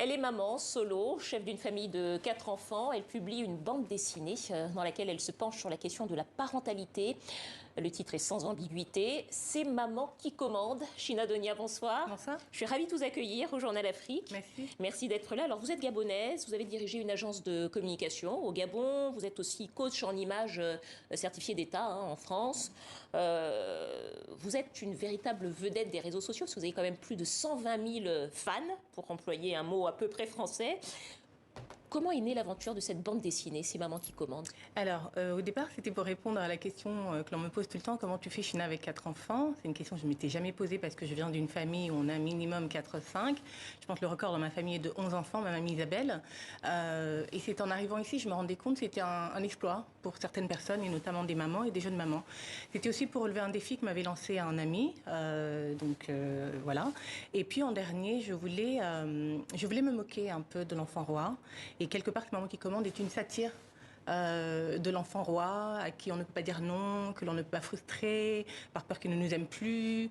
Elle est maman, solo, chef d'une famille de 4 enfants. Elle publie une bande dessinée dans laquelle elle se penche sur la question de la parentalité. Le titre est sans ambiguïté. C'est Maman qui commande. China Donia, bonsoir. Bonsoir. Je suis ravie de vous accueillir au Journal Afrique. Merci. Merci d'être là. Alors, vous êtes gabonaise, vous avez dirigé une agence de communication au Gabon. Vous êtes aussi coach en images certifié d'État en France. Vous êtes une véritable vedette des réseaux sociaux parce que vous avez quand même plus de 120 000 fans, pour employer un mot à peu près français. Comment est née l'aventure de cette bande dessinée, C'est Maman qui commande? Alors, au départ, c'était pour répondre à la question que l'on me pose tout le temps, comment tu fais, China, avec 4 enfants? C'est une question que je ne m'étais jamais posée parce que je viens d'une famille où on a minimum 4-5. Je pense que le record dans ma famille est de 11 enfants, ma mamie Isabelle. Et c'est en arrivant ici, je me rendais compte que c'était un exploit pour certaines personnes, et notamment des mamans et des jeunes mamans. C'était aussi pour relever un défi que m'avait lancé un ami. Voilà. Et puis, en dernier, je voulais me moquer un peu de l'enfant roi. Et quelque part, Maman qui commande est une satire de l'enfant roi à qui on ne peut pas dire non, que l'on ne peut pas frustrer par peur qu'il ne nous aime plus.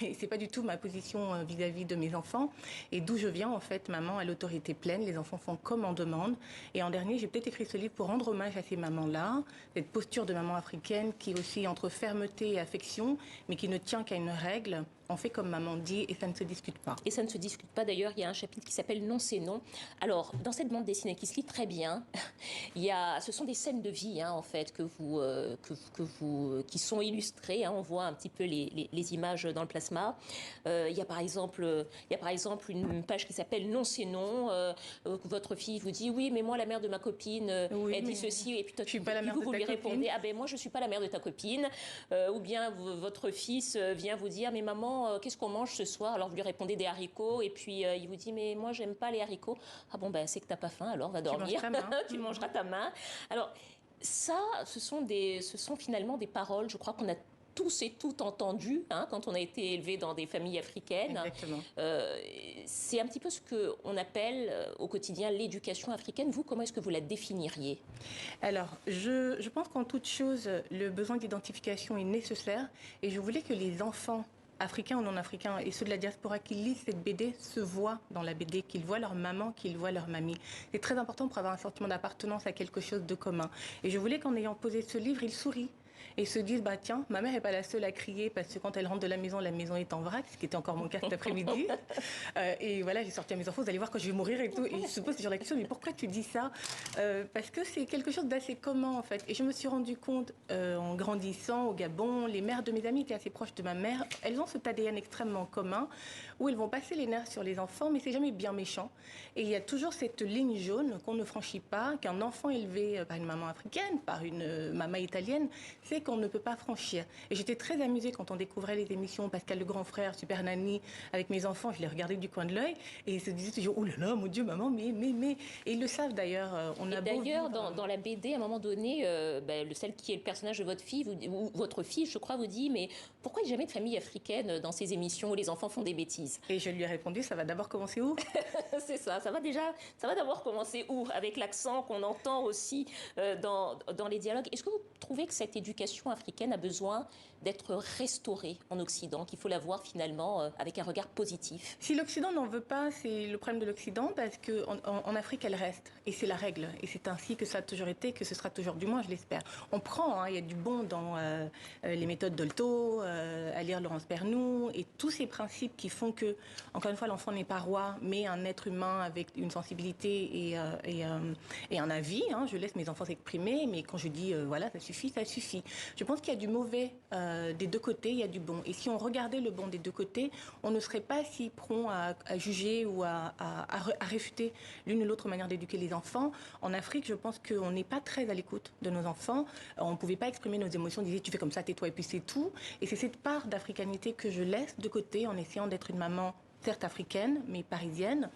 Et c'est pas du tout ma position vis-à-vis de mes enfants. Et d'où je viens, en fait, maman a l'autorité pleine. Les enfants font comme on demande. Et en dernier, j'ai peut-être écrit ce livre pour rendre hommage à ces mamans-là, cette posture de maman africaine qui est aussi entre fermeté et affection, mais qui ne tient qu'à une règle. On fait comme maman dit et ça ne se discute pas. Et ça ne se discute pas. D'ailleurs, il y a un chapitre qui s'appelle Non, c'est non. Alors, dans cette bande dessinée qui se lit très bien, ce sont des scènes de vie, en fait, qui sont illustrées. On voit un petit peu les images dans le plasma. Il y a par exemple une page qui s'appelle Non, c'est non. Votre fille vous dit oui, mais moi, la mère de ma copine, oui, elle dit ceci, et puis toi, vous lui répondez ah ben moi, je suis pas la mère de ta copine. Ou bien votre fils vient vous dire mais maman, qu'est-ce qu'on mange ce soir? Alors vous lui répondez des haricots et puis il vous dit mais moi j'aime pas les haricots. Ah bon ben c'est que t'as pas faim, alors va dormir. Tu mangeras ta main. Alors ça, ce sont finalement des paroles, je crois qu'on a tous et toutes entendues quand on a été élevé dans des familles africaines. Exactement. C'est un petit peu ce qu'on appelle au quotidien l'éducation africaine. Vous, comment est-ce que vous la définiriez? Alors, je pense qu'en toute chose, le besoin d'identification est nécessaire et je voulais que les enfants africains ou non africains et ceux de la diaspora qui lisent cette BD se voient dans la BD, qu'ils voient leur maman, qu'ils voient leur mamie. C'est très important pour avoir un sentiment d'appartenance à quelque chose de commun. Et je voulais qu'en ayant posé ce livre, ils sourient et se disent bah tiens, ma mère n'est pas la seule à crier parce que quand elle rentre de la maison est en vrac, ce qui était encore mon cas cet après-midi. Et voilà, j'ai sorti à mes enfants, vous allez voir quand je vais mourir et tout. Et ils se posent toujours la question, mais pourquoi tu dis ça? Parce que c'est quelque chose d'assez commun en fait. Et je me suis rendu compte en grandissant au Gabon, les mères de mes amies étaient assez proches de ma mère. Elles ont cet ADN extrêmement commun où elles vont passer les nerfs sur les enfants, mais c'est jamais bien méchant. Et il y a toujours cette ligne jaune qu'on ne franchit pas, qu'un enfant élevé par une maman africaine, par une maman italienne, c'est qu'on ne peut pas franchir. Et j'étais très amusée quand on découvrait les émissions Pascal le grand frère, Super Nanny, avec mes enfants, je les regardais du coin de l'œil et ils se disaient toujours oh là là, mon Dieu, maman, mais. Et ils le savent d'ailleurs. D'ailleurs, dans la BD, à un moment donné, celle qui est le personnage de votre fille, ou votre fille, je crois, vous dit mais pourquoi il n'y a jamais de famille africaine dans ces émissions où les enfants font des bêtises? Et je lui ai répondu, ça va d'abord commencer où? C'est ça va d'abord commencer où? Avec l'accent qu'on entend aussi dans les dialogues. Est-ce que vous trouvez que cette éducation africaine a besoin d'être restaurée en Occident, qu'il faut la voir finalement avec un regard positif? Si l'Occident n'en veut pas, c'est le problème de l'Occident parce qu'en Afrique, elle reste. Et c'est la règle. Et c'est ainsi que ça a toujours été, que ce sera toujours, du moins, je l'espère. On prend, il y a du bon dans les méthodes Dolto, à lire Laurence Pernou, et tous ces principes qui font que, encore une fois, l'enfant n'est pas roi, mais un être humain avec une sensibilité et un avis. Je laisse mes enfants s'exprimer, mais quand je dis, voilà, ça suffit. Je pense qu'il y a du mauvais des deux côtés, il y a du bon. Et si on regardait le bon des deux côtés, on ne serait pas si prompt à juger ou à réfuter l'une ou l'autre manière d'éduquer les enfants. En Afrique, je pense qu'on n'est pas très à l'écoute de nos enfants. On ne pouvait pas exprimer nos émotions, on disait tu fais comme ça, tais-toi et puis c'est tout. Et c'est cette part d'africanité que je laisse de côté en essayant d'être une maman certes africaine, mais parisienne.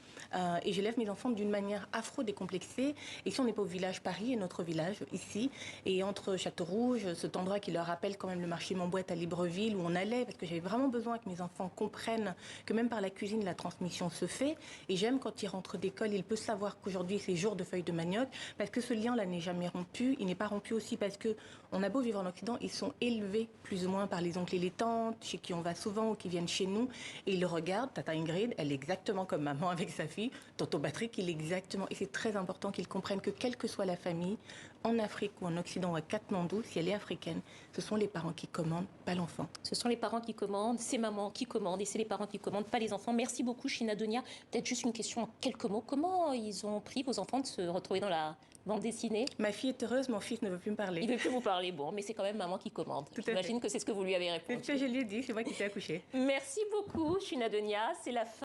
Et j'élève mes enfants d'une manière afro-décomplexée. Et si on n'est pas au village Paris, et notre village ici, et entre Château-Rouge, cet endroit qui leur rappelle quand même le marché Montboîte à Libreville, où on allait, parce que j'avais vraiment besoin que mes enfants comprennent que même par la cuisine, la transmission se fait. Et j'aime quand ils rentrent d'école, ils peuvent savoir qu'aujourd'hui, c'est jour de feuilles de manioc, parce que ce lien-là n'est jamais rompu. Il n'est pas rompu aussi parce que on a beau vivre en Occident, ils sont élevés plus ou moins par les oncles et les tantes, chez qui on va souvent ou qui viennent chez nous, et ils le regardent, tata Ingrid, elle est exactement comme maman avec sa fille. Tonton Patrick, il est exactement... Et c'est très important qu'ils comprennent que quelle que soit la famille, en Afrique ou en Occident ou à Katmandou, si elle est africaine, ce sont les parents qui commandent, pas l'enfant. Ce sont les parents qui commandent, c'est maman qui commande et c'est les parents qui commandent, pas les enfants. Merci beaucoup, China Donia. Peut-être juste une question en quelques mots. Comment ils ont pris, vos enfants, de se retrouver dans la bande dessinée? Ma fille est heureuse, mon fils ne veut plus me parler. Il ne veut plus vous parler, bon, mais c'est quand même maman qui commande. J'imagine que c'est ce que vous lui avez répondu. C'est ce que je lui ai dit, c'est moi qui t'ai accouché. Merci beaucoup, China Donia. C'est la fin.